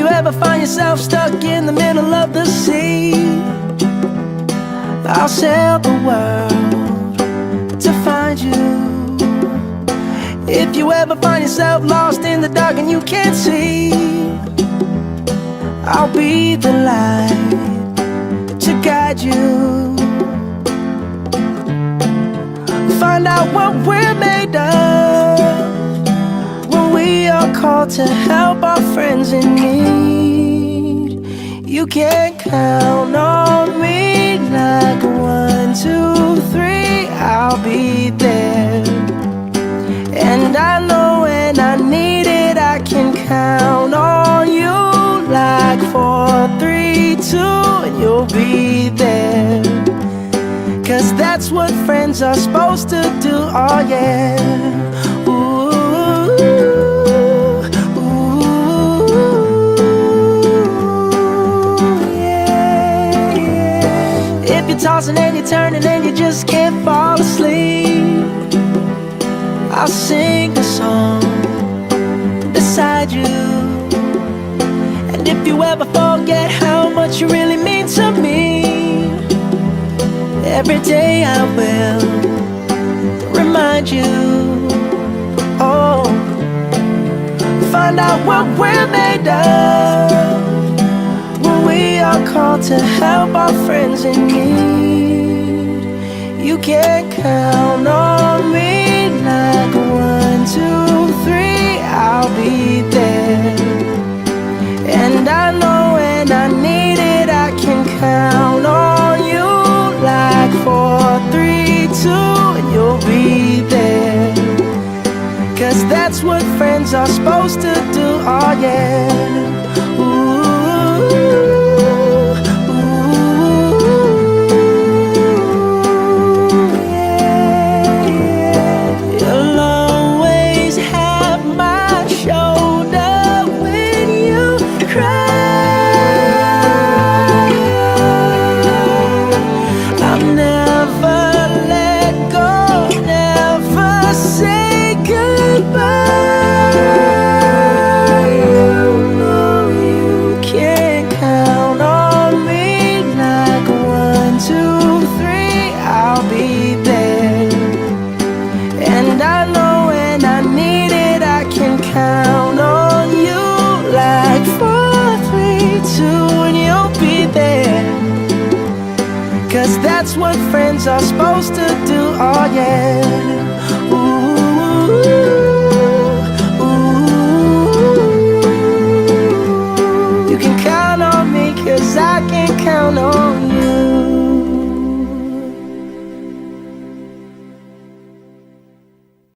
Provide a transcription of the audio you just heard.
you ever find yourself stuck in the middle of the sea, I'll sail the world to find you. If you ever find yourself lost in the dark and you can't see, I'll be the light to guide you. Find out what we're made of when we are called to help our friends in need. You can count on me like 1, 2, 3, I'll be there. And I know when I need it, I can count on you like 4, 3, 2, and you'll be there. 'Cause that's what friends are supposed to do, oh yeah. Ooh, ooh, yeah, yeah. If you're tossing and you're turning and you just can't fall asleep, I'll sing a song beside you. And if you ever forget how much you really mean to me, every day I will remind you. Oh, find out what we're made of when we are called to help our friends in need. You can count on me like 1, 2, 3, I'll be there. And I know when I need it, I can count on you like 4, 3, 2, and you'll be there. 'Cause that's what friends are supposed to do, oh yeah. Ooh, that's what friends are supposed to do, oh yeah.